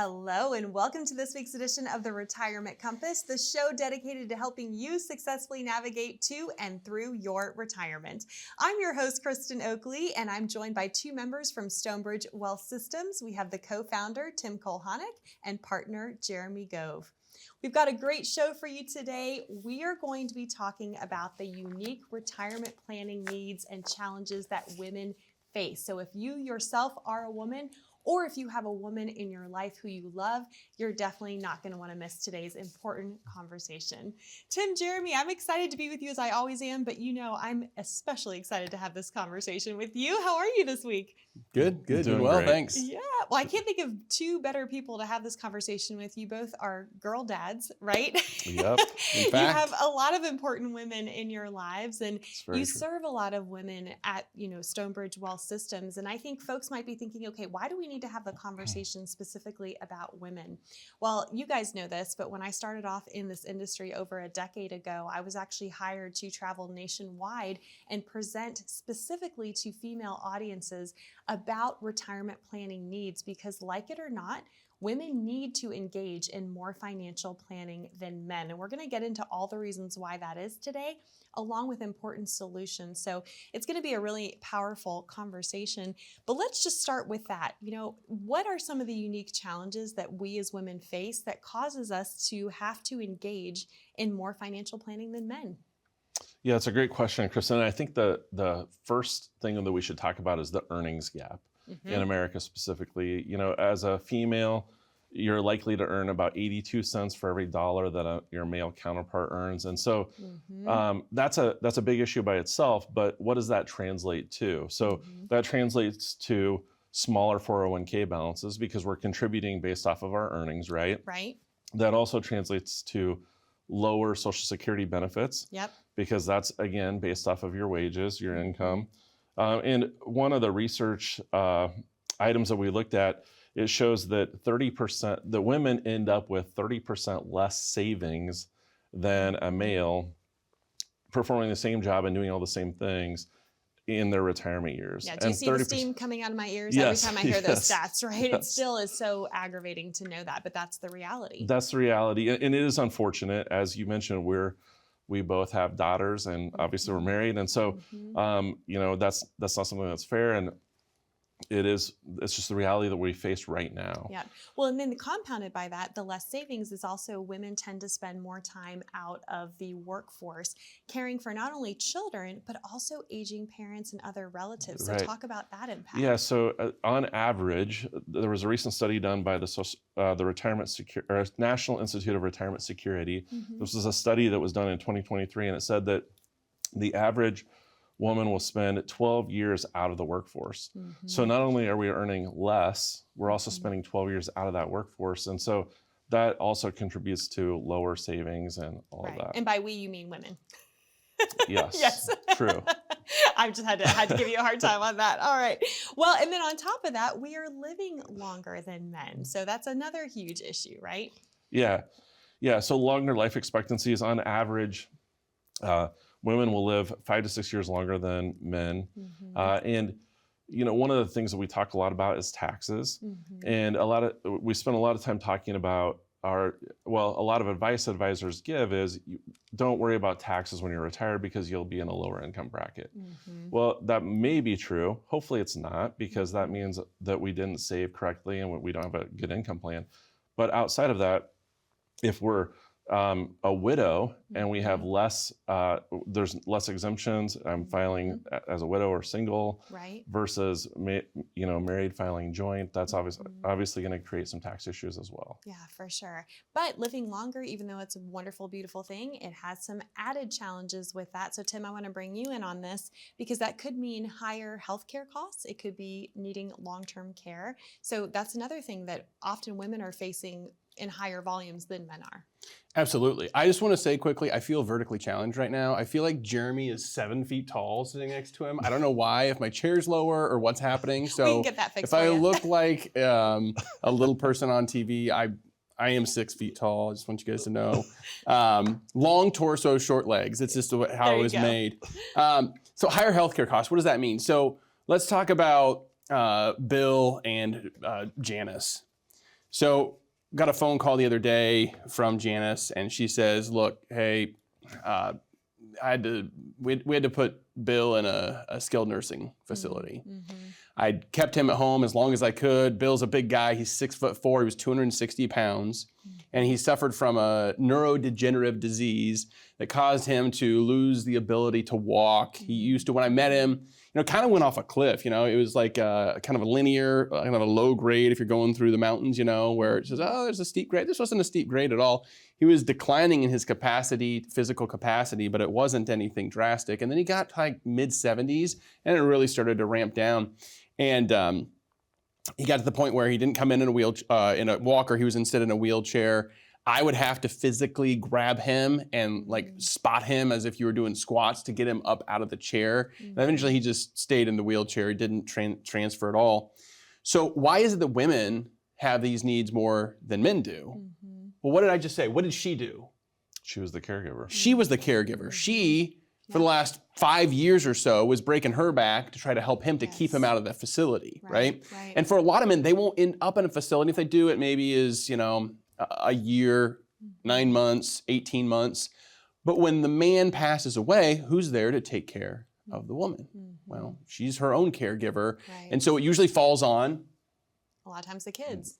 Hello, and welcome to this week's edition of the Retirement Compass, the show dedicated to helping you successfully navigate to and through your retirement. I'm your host, Kristen Oakley, and I'm joined by two members from Stonebridge Wealth Systems. We have the co-founder, Tim Kulhanek, and partner, Jeremy Gove. We've got a great show for you today. We are going to be talking about the unique retirement planning needs and challenges that women face. So if you yourself are a woman, or if you have a woman in your life who you love, you're definitely not going to want to miss today's important conversation. Tim, Jeremy, I'm excited to be with you as I always am, but you know I'm especially excited to have this conversation with you. How are you this week? Good. Doing well, great. thanks. Yeah, well, I can't think of two better people to have this conversation with. You both are girl dads, right? Yep. You fact. have a lot of important women in your lives, and very you true. serve a lot of women at, Stonebridge Wealth Systems. And I think folks might be thinking, okay, why do we need to have the conversation specifically about women? Well, you guys know this, but when I started off in this industry over a decade ago, I was actually hired to travel nationwide and present specifically to female audiences about retirement planning needs, because like it or not, women need to engage in more financial planning than men. And we're going to get into all the reasons why that is today, along with important solutions. So it's going to be a really powerful conversation. But let's just start with that. What are some of the unique challenges that we as women face that causes us to have to engage in more financial planning than men? Yeah, it's a great question, Kristen. I think the first thing that we should talk about is the earnings gap in America specifically. As a female, you're likely to earn about 82 cents for every dollar that your male counterpart earns. And so that's a big issue by itself, but what does that translate to? So that translates to smaller 401k balances because we're contributing based off of our earnings, right? Right. That also translates to lower Social Security benefits. Yep. Because that's, again, based off of your wages, your income. And one of the research items that we looked at, it shows that 30%, the women end up with 30% less savings than a male performing the same job and doing all the same things in their retirement years. Yeah, do you see the steam coming out of my ears every time I hear those stats, right? It still is so aggravating to know that, but that's the reality. That's the reality. And it is unfortunate. As you mentioned, we both have daughters, and obviously we're married. And so, that's not something that's fair. And it's just the reality that we face right now. Yeah. Well, and then compounded by that, the less savings is also women tend to spend more time out of the workforce caring for not only children, but also aging parents and other relatives. So Right. Talk about that impact. Yeah. So on average, there was a recent study done by the National Institute of Retirement Security. This was a study that was done in 2023, and it said that the average woman will spend 12 years out of the workforce. So not only are we earning less, we're also spending 12 years out of that workforce. And so that also contributes to lower savings and all of that. And by we, you mean women. Yes. Yes. True. I just had to give you a hard time on that. All right. Well, and then on top of that, we are living longer than men. So that's another huge issue, right? Yeah. So longer life expectancies on average, women will live 5 to 6 years longer than men. And one of the things that we talk a lot about is taxes. And we spend a lot of time talking about a lot of advice advisors give is don't worry about taxes when you're retired because you'll be in a lower income bracket. Well, that may be true. Hopefully it's not, because that means that we didn't save correctly and we don't have a good income plan. But outside of that, if we're a widow and we have there's less exemptions. I'm filing as a widow or single, right? Versus married filing joint. That's obviously going to create some tax issues as well. Yeah, for sure. But living longer, even though it's a wonderful, beautiful thing, it has some added challenges with that. So Tim, I want to bring you in on this because that could mean higher healthcare costs. It could be needing long-term care. So that's another thing that often women are facing in higher volumes than men are. Absolutely. I just want to say quickly, I feel vertically challenged right now. I feel like Jeremy is 7 feet tall sitting next to him. I don't know why, if my chair's lower or what's happening. So we can get that fixed if I for you. look like a little person on TV, I am 6 feet tall. I just want you guys to know. Long torso, short legs. It's just how I was made. So higher healthcare costs, what does that mean? So let's talk about Bill and Janice. So got a phone call the other day from Janice, and she says, look, hey, we had to put Bill in a skilled nursing facility. Mm-hmm. I kept him at home as long as I could. Bill's a big guy. He's 6'4". He was 260 pounds. And he suffered from a neurodegenerative disease that caused him to lose the ability to walk. He used to, when I met him, kind of went off a cliff. It was like kind of a linear, kind of a low grade if you're going through the mountains, where it says, oh, there's a steep grade. This wasn't a steep grade at all. He was declining in his capacity, physical capacity, but it wasn't anything drastic. And then he got like mid-70s, and it really started to ramp down. And he got to the point where he didn't come in a walker. He was instead in a wheelchair. I would have to physically grab him and like spot him as if you were doing squats to get him up out of the chair. And eventually he just stayed in the wheelchair. He didn't transfer at all. So why is it that women have these needs more than men do? Well, what did I just say? What did she do? She was the caregiver. She was the caregiver. She, for the last 5 years or so, was breaking her back to try to help him to keep him out of the facility, right? And for a lot of men, they won't end up in a facility. If they do, it maybe is, a year, 9 months, 18 months. But when the man passes away, who's there to take care of the woman? Well, she's her own caregiver. And so it usually falls on a lot of times the kids.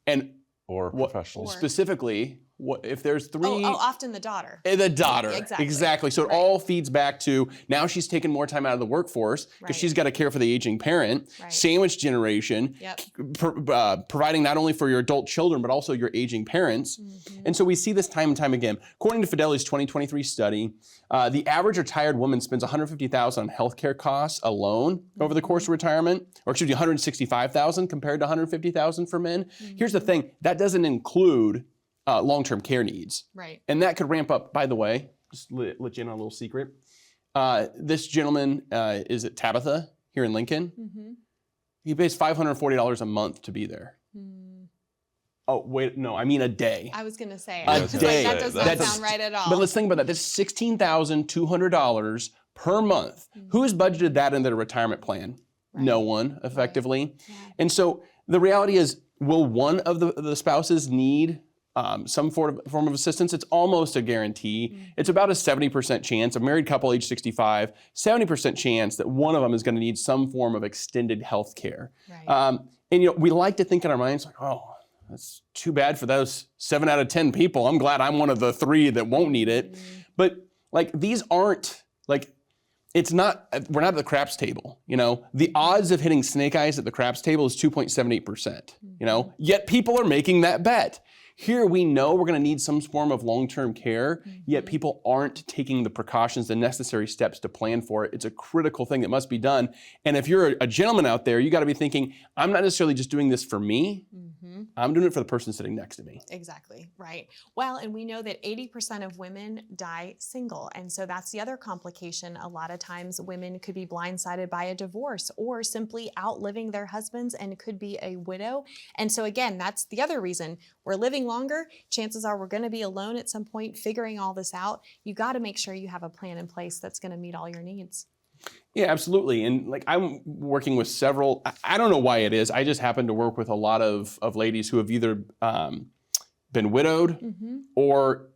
Or professionals. Specifically, if there's three... often the daughter. The daughter, exactly. Exactly. So it all feeds back to, now she's taking more time out of the workforce because she's got to care for the aging parent, sandwich generation, providing not only for your adult children, but also your aging parents. And so we see this time and time again. According to Fidelity's 2023 study, the average retired woman spends $150,000 on healthcare costs alone over the course of retirement, or excuse me, $165,000 compared to $150,000 for men. Here's the thing, that doesn't include long-term care needs. And that could ramp up, by the way, just let you in on a little secret. This gentleman is at Tabitha here in Lincoln. He pays $540 a month to be there. Oh, wait, no, I mean a day. I was going to say. A day. That does not sound right at all. But let's think about that. That's $16,200 per month. Who has budgeted that in their retirement plan? No one, effectively. And so the reality is, will one of the spouses need some form of assistance? It's almost a guarantee. It's about a 70% chance, a married couple age 65, 70% chance that one of them is going to need some form of extended health care. And we like to think in our minds, like, oh, that's too bad for those 7 out of 10 people. I'm glad I'm one of the 3 that won't need it. But like, these aren't like, we're not at the craps table, The odds of hitting snake eyes at the craps table is 2.78%, Yet people are making that bet. Here we know we're going to need some form of long-term care, yet people aren't taking the precautions, the necessary steps to plan for it. It's a critical thing that must be done. And if you're a gentleman out there, you got to be thinking, I'm not necessarily just doing this for me. I'm doing it for the person sitting next to me. Exactly, right. Well, and we know that 80% of women die single. And so that's the other complication. A lot of times women could be blindsided by a divorce or simply outliving their husbands and could be a widow. And so again, that's the other reason. We're living longer. Chances are we're going to be alone at some point, figuring all this out. You got to make sure you have a plan in place that's going to meet all your needs. Yeah, absolutely. And like, I'm working with several, I don't know why it is. I just happen to work with a lot of ladies who have either been widowed or,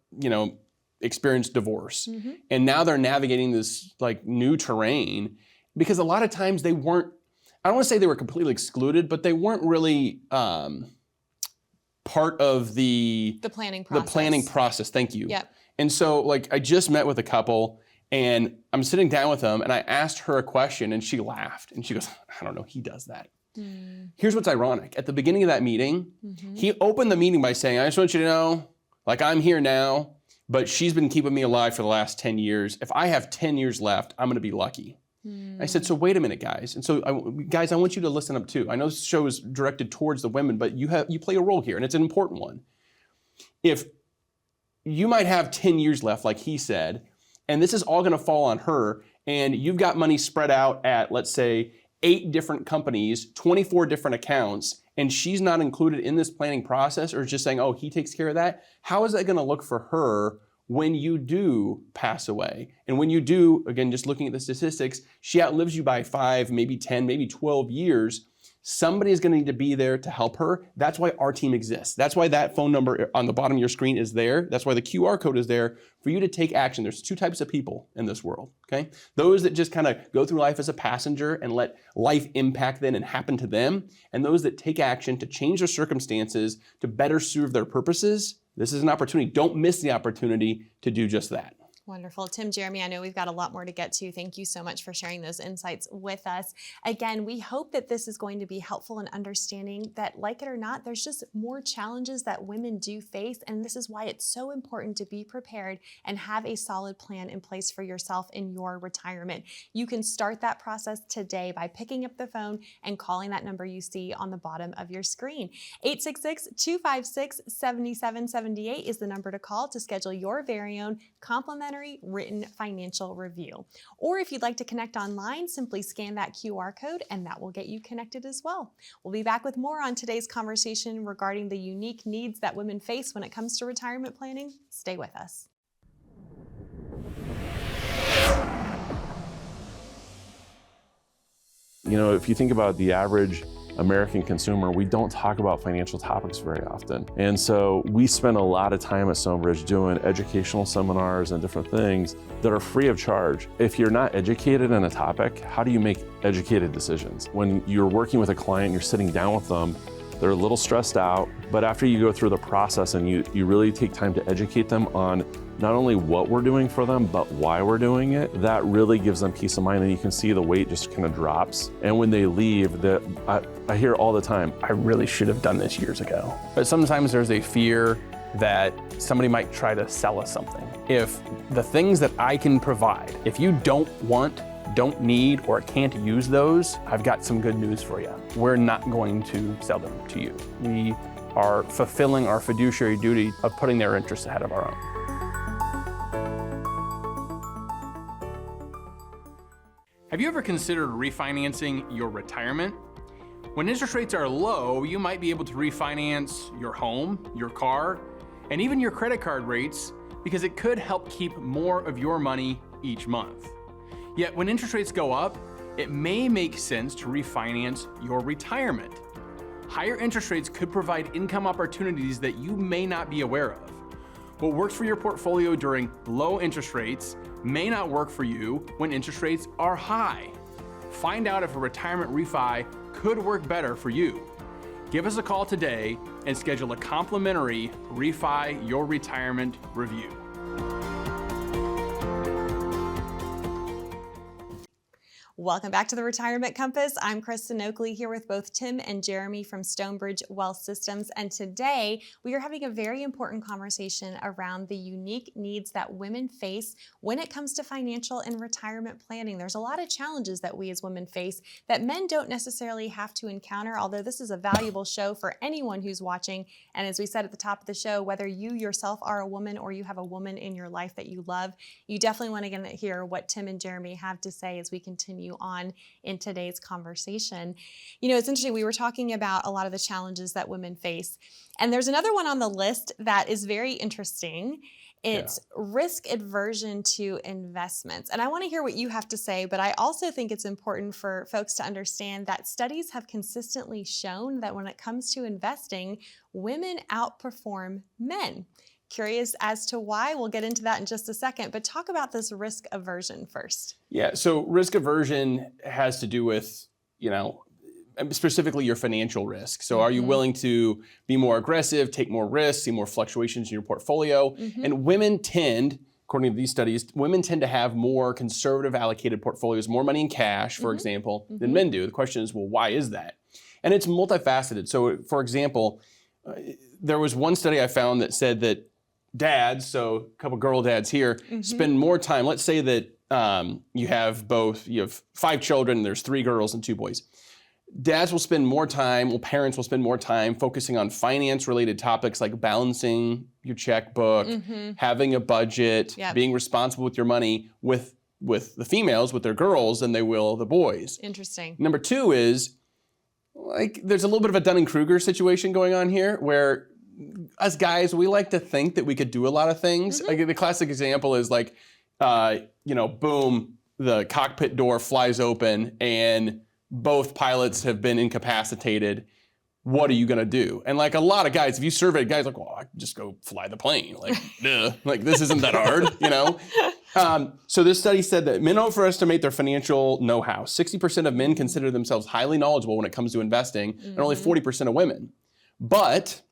experienced divorce. And now they're navigating this like new terrain because a lot of times they weren't, I don't want to say they were completely excluded, but they weren't really part of the planning process. The planning process. Thank you. Yep. And so like, I just met with a couple and I'm sitting down with them and I asked her a question and she laughed and she goes, I don't know, he does that. Here's what's ironic. At the beginning of that meeting, he opened the meeting by saying, I just want you to know, like, I'm here now, but she's been keeping me alive for the last 10 years. If I have 10 years left, I'm going to be lucky. I said, so wait a minute, guys. And so guys, I want you to listen up too. I know this show is directed towards the women, but you play a role here and it's an important one. If you might have 10 years left, like he said, and this is all going to fall on her, and you've got money spread out at, let's say, 8 different companies, 24 different accounts, and she's not included in this planning process or just saying, oh, he takes care of that. How is that going to look for her when you do pass away? And when you do, again, just looking at the statistics, she outlives you by 5, maybe 10, maybe 12 years. somebody is going to need to be there to help her. That's why our team exists. That's why that phone number on the bottom of your screen is there. That's why the QR code is there for you to take action. There's two types of people in this world, okay? Those that just kind of go through life as a passenger and let life impact them and happen to them, and those that take action to change their circumstances to better serve their purposes. This is an opportunity. Don't miss the opportunity to do just that. Wonderful. Tim, Jeremy, I know we've got a lot more to get to. Thank you so much for sharing those insights with us. Again, we hope that this is going to be helpful in understanding that, like it or not, there's just more challenges that women do face. And this is why it's so important to be prepared and have a solid plan in place for yourself in your retirement. You can start that process today by picking up the phone and calling that number you see on the bottom of your screen. 866-256-7778 is the number to call to schedule your very own complimentary written financial review. Or if you'd like to connect online, simply scan that QR code and that will get you connected as well. We'll be back with more on today's conversation regarding the unique needs that women face when it comes to retirement planning. Stay with us. You know, if you think about the average American consumer, we don't talk about financial topics very often. And so we spend a lot of time at Stonebridge doing educational seminars and different things that are free of charge. If you're not educated in a topic, how do you make educated decisions? When you're working with a client, you're sitting down with them, they're a little stressed out, but after you go through the process and you really take time to educate them on not only what we're doing for them, but why we're doing it, that really gives them peace of mind, and you can see the weight just kind of drops. And when they leave, I hear all the time, I really should have done this years ago. But sometimes there's a fear that somebody might try to sell us something. If the things that I can provide, if you don't want, don't need, or can't use those, I've got some good news for you. We're not going to sell them to you. We are fulfilling our fiduciary duty of putting their interests ahead of our own. Have you ever considered refinancing your retirement? When interest rates are low, you might be able to refinance your home, your car, and even your credit card rates, because it could help keep more of your money each month. Yet when interest rates go up, it may make sense to refinance your retirement. Higher interest rates could provide income opportunities that you may not be aware of. What works for your portfolio during low interest rates may not work for you when interest rates are high. Find out if a retirement refi could work better for you. Give us a call today and schedule a complimentary Refi Your Retirement review. Welcome back to the Retirement Compass. I'm Kristen Oakley here with both Tim and Jeremy from Stonebridge Wealth Systems. And today we are having a very important conversation around the unique needs that women face when it comes to financial and retirement planning. There's a lot of challenges that we as women face that men don't necessarily have to encounter, although this is a valuable show for anyone who's watching. And as we said at the top of the show, whether you yourself are a woman or you have a woman in your life that you love, you definitely want to hear what Tim and Jeremy have to say as we continue on in today's conversation. You know, it's interesting, we were talking about a lot of the challenges that women face, and there's another one on the list that is very interesting. It's risk aversion to investments. And I want to hear what you have to say, but I also think it's important for folks to understand that studies have consistently shown that when it comes to investing, women outperform men. Curious as to why. We'll get into that in just a second, but talk about this risk aversion first. Yeah, so risk aversion has to do with, you know, specifically your financial risk. So are you willing to be more aggressive, take more risks, see more fluctuations in your portfolio? And women tend, according to these studies, women tend to have more conservative allocated portfolios, more money in cash, for example, than men do. The question is, well, why is that? And it's multifaceted. So for example, there was one study I found that said that dads, so a couple girl dads here, spend more time. Let's say that you have 5 children, there's 3 girls and 2 boys. Dads will spend more time, parents will spend more time focusing on finance-related topics like balancing your checkbook, having a budget, being responsible with your money with the females, with their girls, than they will the boys. Interesting. Number 2 is, like, there's a little bit of a Dunning-Kruger situation going on here where as guys, we like to think that we could do a lot of things. Like the classic example is like, boom, the cockpit door flies open and both pilots have been incapacitated. What are you gonna do? And like a lot of guys, if you survey guys, like, well, I can just go fly the plane. Like, duh. Like this isn't that hard, you know? So this study said that men overestimate their financial know-how. 60% of men consider themselves highly knowledgeable when it comes to investing, and only 40% of women. But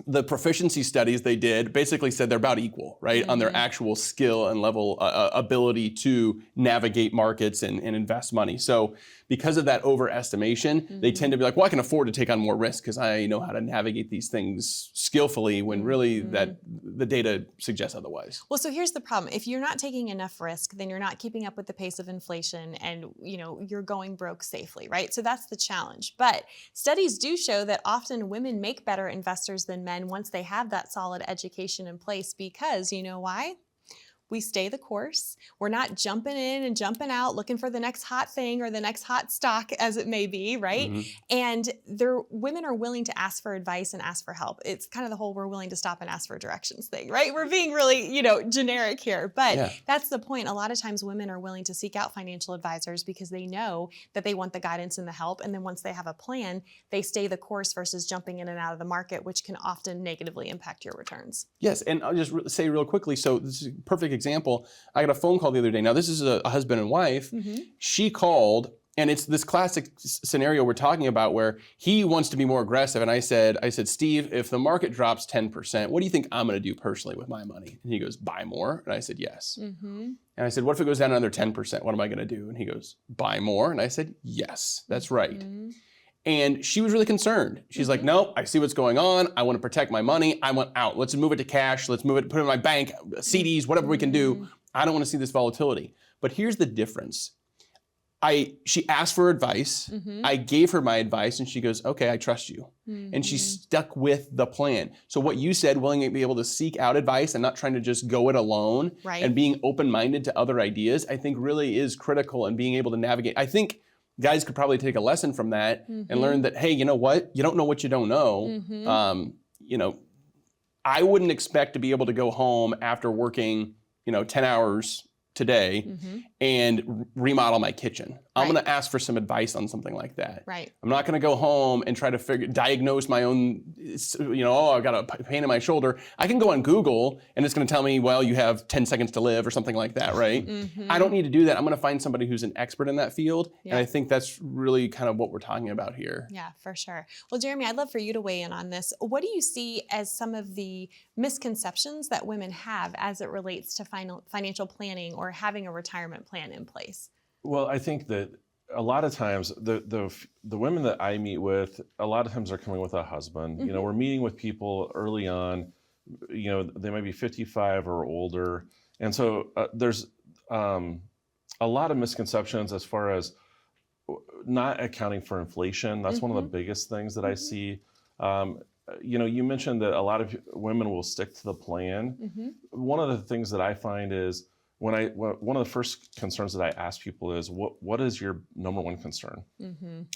the proficiency studies they did basically said they're about equal, right? On their actual skill and level ability to navigate markets and invest money. So because of that overestimation, they tend to be like, well, I can afford to take on more risk because I know how to navigate these things skillfully, when really that the data suggests otherwise. Well, so here's the problem. If you're not taking enough risk, then you're not keeping up with the pace of inflation, and you're going broke safely, right? So that's the challenge. But studies do show that often women make better investors than men once they have that solid education in place, because you know why? We stay the course. We're not jumping in and jumping out looking for the next hot thing or the next hot stock, as it may be, right? And women are willing to ask for advice and ask for help. It's kind of the whole we're willing to stop and ask for directions thing, right? We're being really, generic here, but that's the point. A lot of times women are willing to seek out financial advisors because they know that they want the guidance and the help. And then once they have a plan, they stay the course versus jumping in and out of the market, which can often negatively impact your returns. Yes, and I'll just say real quickly, so this is a perfect example. I got a phone call the other day. Now, this is a husband and wife. She called, and it's this classic scenario we're talking about where he wants to be more aggressive. And I said, Steve, if the market drops 10%, what do you think I'm going to do personally with my money? And he goes, buy more. And I said, yes. And I said, what if it goes down another 10%? What am I going to do? And he goes, buy more. And I said, yes, that's right. And she was really concerned. She's like, no, I see what's going on. I want to protect my money. I want out. Let's move it to cash. Let's move it, put it in my bank, CDs, whatever we can do. I don't want to see this volatility. But here's the difference. She asked for advice. I gave her my advice, and she goes, okay, I trust you. And she stuck with the plan. So what you said, willing to be able to seek out advice and not trying to just go it alone, and being open-minded to other ideas, I think really is critical in being able to navigate. I think guys could probably take a lesson from that and learn that, hey, you know what? You don't know what you don't know. I wouldn't expect to be able to go home after working, 10 hours today and remodel my kitchen. I'm going to ask for some advice on something like that. I'm not going to go home and try to diagnose my own, I've got a pain in my shoulder. I can go on Google and it's going to tell me, well, you have 10 seconds to live or something like that, right? I don't need to do that. I'm going to find somebody who's an expert in that field. And I think that's really kind of what we're talking about here. Yeah, for sure. Well, Jeremy, I'd love for you to weigh in on this. What do you see as some of the misconceptions that women have as it relates to financial planning or having a retirement plan in place? Well, I think that a lot of times the women that I meet with, a lot of times are coming with a husband. We're meeting with people early on. They might be 55 or older, and so there's a lot of misconceptions as far as not accounting for inflation. That's one of the biggest things that I see. You mentioned that a lot of women will stick to the plan. One of the things that I find is one of the first concerns that I ask people is, what is your number one concern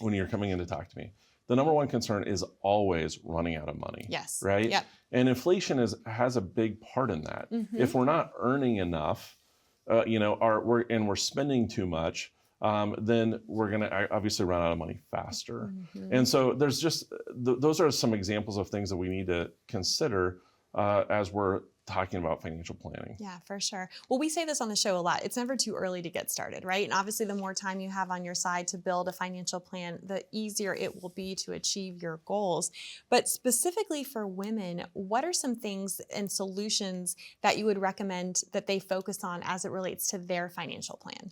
when you're coming in to talk to me? The number one concern is always running out of money. Yes. Right? Yep. And inflation has a big part in that. If we're not earning enough, we're spending too much, then we're going to obviously run out of money faster. And so there's just, those are some examples of things that we need to consider as we're talking about financial planning. Yeah, for sure. Well, we say this on the show a lot. It's never too early to get started, right? And obviously the more time you have on your side to build a financial plan, the easier it will be to achieve your goals. But specifically for women, what are some things and solutions that you would recommend that they focus on as it relates to their financial plan?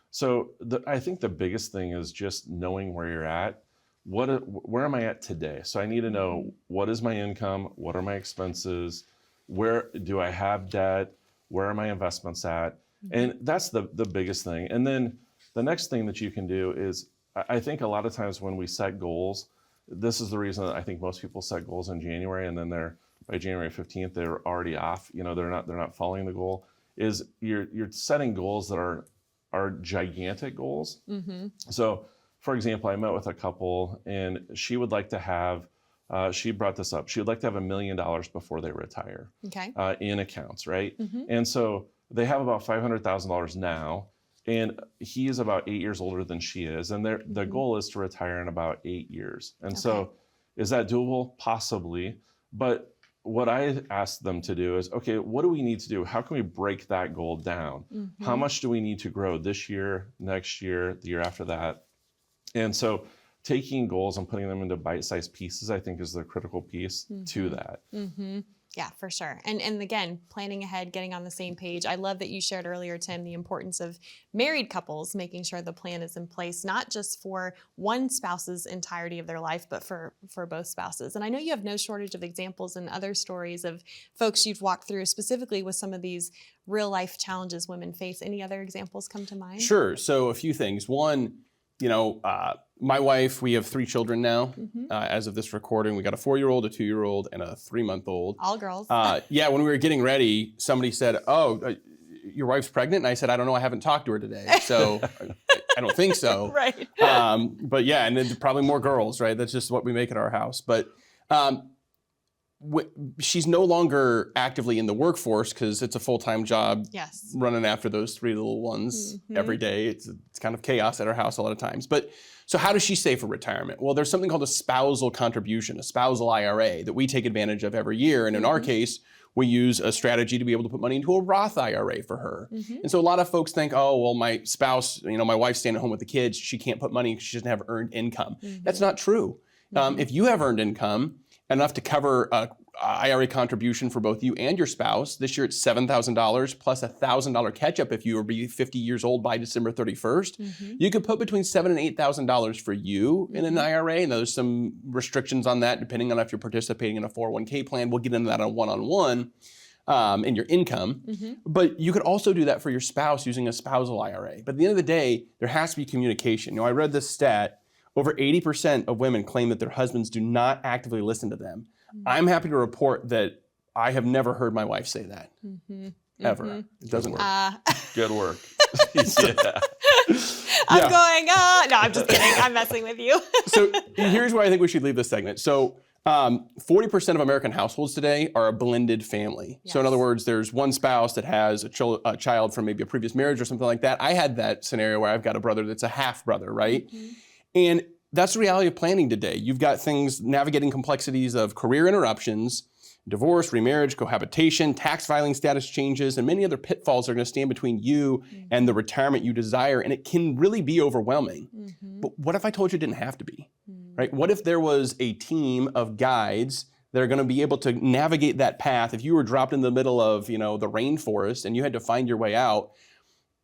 So I think the biggest thing is just knowing where you're at. Where am I at today? So I need to know, what is my income? What are my expenses? Where do I have debt? Where are my investments at? And that's the biggest thing. And then the next thing that you can do is, I think a lot of times when we set goals, this is the reason that I think most people set goals in January, and then by January 15th, they're already off. They're not following the goal. Is you're setting goals that are gigantic goals. So, for example, I met with a couple, and she would like to have. She brought this up. She would like to have $1 million before they retire in accounts, right? And so they have about $500,000 now, And he is about 8 years older than she is. And the goal is to retire in about 8 years. And so is that doable? Possibly. But what I asked them to do is, okay, what do we need to do? How can we break that goal down? How much do we need to grow this year, next year, the year after that? And so taking goals and putting them into bite-sized pieces, I think, is the critical piece to that. Yeah, for sure. And again, planning ahead, getting on the same page. I love that you shared earlier, Tim, the importance of married couples making sure the plan is in place, not just for one spouse's entirety of their life, but for both spouses. And I know you have no shortage of examples and other stories of folks you've walked through specifically with some of these real life challenges women face. Any other examples come to mind? Sure. So a few things. One, my wife, we have 3 children now. As of this recording, we got a 4-year-old, a 2-year-old, and a 3-month-old. All girls. Yeah, when we were getting ready, somebody said, your wife's pregnant? And I said, I don't know, I haven't talked to her today. So I don't think so. Right. But yeah, and then probably more girls, right? That's just what we make at our house. But she's no longer actively in the workforce because it's a full-time job. Yes. Running after those 3 little ones every day. It's kind of chaos at our house a lot of times. But so how does she save for retirement? Well, there's something called a spousal contribution, a spousal IRA that we take advantage of every year. And in our case, we use a strategy to be able to put money into a Roth IRA for her. And so a lot of folks think, oh, well, my spouse, my wife's staying at home with the kids. She can't put money because she doesn't have earned income. That's not true. If you have earned income, enough to cover a IRA contribution for both you and your spouse. This year it's $7,000 plus a $1,000 catch-up if you were 50 years old by December 31st. You could put between $7,000 and $8,000 for you in an IRA. And there's some restrictions on that depending on if you're participating in a 401k plan. We'll get into that on one-on-one in your income. But you could also do that for your spouse using a spousal IRA. But at the end of the day, there has to be communication. I read this stat. Over 80% of women claim that their husbands do not actively listen to them. I'm happy to report that I have never heard my wife say that, ever. It doesn't work. Good work. Yeah. I'm going, no, I'm just kidding. I'm messing with you. So here's where I think we should leave this segment. So 40% of American households today are a blended family. Yes. So in other words, there's one spouse that has a child from maybe a previous marriage or something like that. I had that scenario where I've got a brother that's a half brother, right? And that's the reality of planning today. You've got things navigating complexities of career interruptions, divorce, remarriage, cohabitation, tax filing status changes, and many other pitfalls are going to stand between you and the retirement you desire. And it can really be overwhelming. But what if I told you it didn't have to be, right? What if there was a team of guides that are going to be able to navigate that path? If you were dropped in the middle of, the rainforest and you had to find your way out,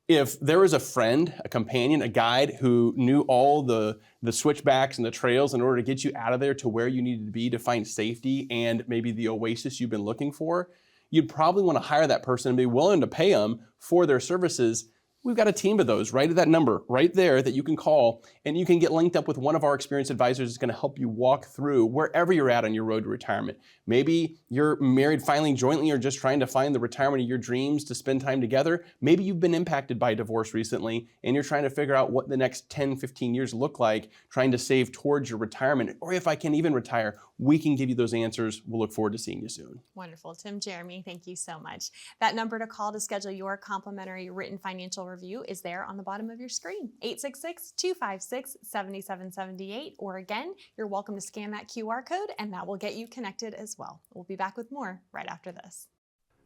if there was a friend, a companion, a guide who knew all the switchbacks and the trails in order to get you out of there to where you needed to be to find safety and maybe the oasis you've been looking for, you'd probably want to hire that person and be willing to pay them for their services. We've got a team of those right at that number right there that you can call, and you can get linked up with one of our experienced advisors that's going to help you walk through wherever you're at on your road to retirement. Maybe you're married filing jointly or just trying to find the retirement of your dreams to spend time together. Maybe you've been impacted by divorce recently and you're trying to figure out what the next 10, 15 years look like, trying to save towards your retirement. Or if I can even retire, we can give you those answers. We'll look forward to seeing you soon. Wonderful. Tim, Jeremy, thank you so much. That number to call to schedule your complimentary written financial review is there on the bottom of your screen, 866-256-7778. Or again, you're welcome to scan that QR code and that will get you connected as well. We'll be back with more right after this.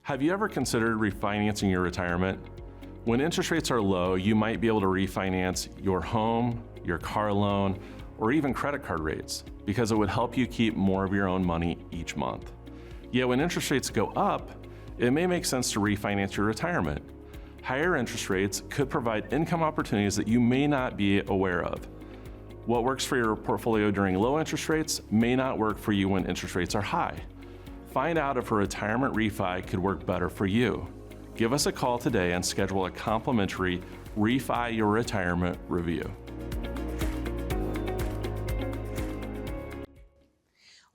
Have you ever considered refinancing your retirement? When interest rates are low, you might be able to refinance your home, your car loan, or even credit card rates, because it would help you keep more of your own money each month. Yet when interest rates go up, it may make sense to refinance your retirement. Higher interest rates could provide income opportunities that you may not be aware of. What works for your portfolio during low interest rates may not work for you when interest rates are high. Find out if a retirement refi could work better for you. Give us a call today and schedule a complimentary Refi Your Retirement review.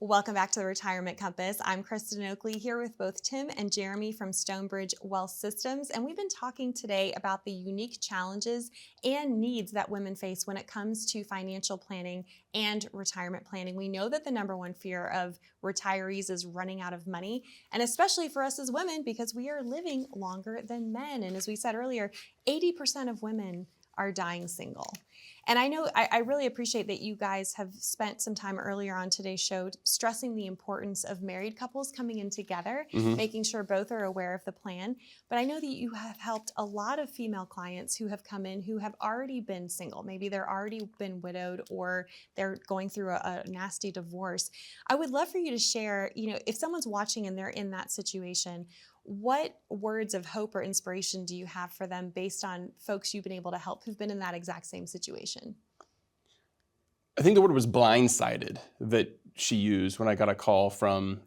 Welcome back to the Retirement Compass. I'm Kristen Oakley here with both Tim and Jeremy from Stonebridge Wealth Systems, and we've been talking today about the unique challenges and needs that women face when it comes to financial planning and retirement planning. We know that the number one fear of retirees is running out of money, and especially for us as women because we are living longer than men. And as we said earlier, 80% of women are dying single. And I know I really appreciate that you guys have spent some time earlier on today's show stressing the importance of married couples coming in together, making sure both are aware of the plan. But I know that you have helped a lot of female clients who have come in who have already been single. Maybe they're already been widowed or they're going through a nasty divorce. I would love for you to share, if someone's watching and they're in that situation, what words of hope or inspiration do you have for them based on folks you've been able to help who've been in that exact same situation? I think the word was blindsided that she used when I got a call from,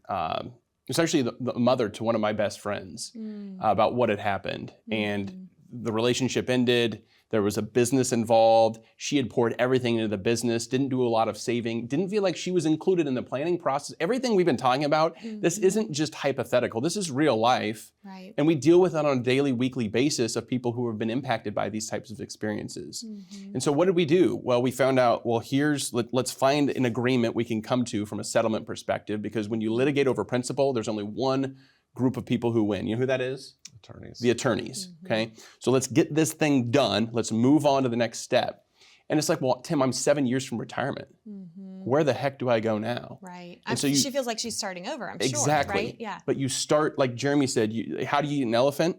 it's actually the mother to one of my best friends about what had happened. And the relationship ended. There was a business involved. She had poured everything into the business, didn't do a lot of saving, didn't feel like she was included in the planning process. Everything we've been talking about, this isn't just hypothetical. This is real life. Right. And we deal with it on a daily, weekly basis of people who have been impacted by these types of experiences. And so what did we do? Well, we found out, let's find an agreement we can come to from a settlement perspective, because when you litigate over principle, there's only one group of people who win. You know who that is? Attorneys. The attorneys, okay? So let's get this thing done. Let's move on to the next step. And it's like, well, Tim, I'm 7 years from retirement. Where the heck do I go now? Right. And so she feels like she's starting over, I'm exactly. sure, right? Yeah. But you start, like Jeremy said, how do you eat an elephant?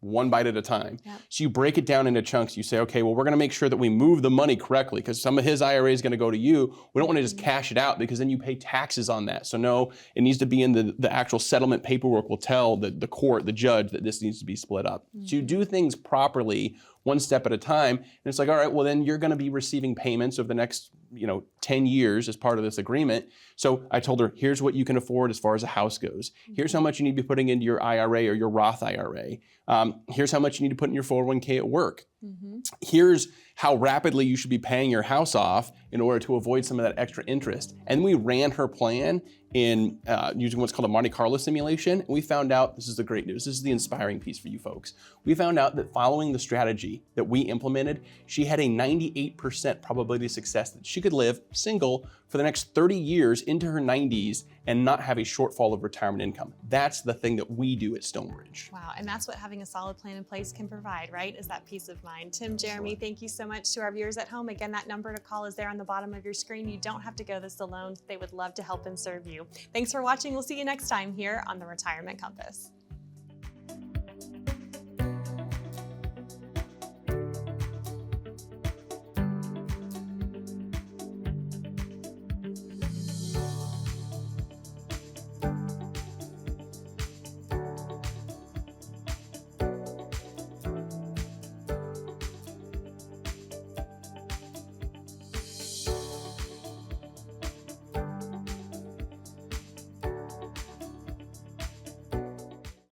One bite at a time. Yep. So you break it down into chunks. You say, okay, well, we're going to make sure that we move the money correctly because some of his IRA is going to go to you. We don't want to just cash it out because then you pay taxes on that. So no, it needs to be in the actual settlement paperwork will tell the court, the judge, that this needs to be split up. So you do things properly, one step at a time. And it's like, all right, well, then you're going to be receiving payments over the next 10 years as part of this agreement. So I told her, here's what you can afford as far as a house goes. Here's how much you need to be putting into your IRA or your Roth IRA. Here's how much you need to put in your 401k at work. Here's how rapidly you should be paying your house off in order to avoid some of that extra interest. And we ran her plan in using what's called a Monte Carlo simulation. And we found out, this is the great news, this is the inspiring piece for you folks. We found out that following the strategy that we implemented, she had a 98% probability of success that she could live single for the next 30 years into her 90s and not have a shortfall of retirement income. That's the thing that we do at Stonebridge. Wow, and that's what having a solid plan in place can provide, right? Is that peace of mind. Tim, Jeremy, thank you so much to our viewers at home. Again, that number to call is there on the bottom of your screen. You don't have to go this alone. They would love to help and serve you. Thanks for watching. We'll see you next time here on the Retirement Compass.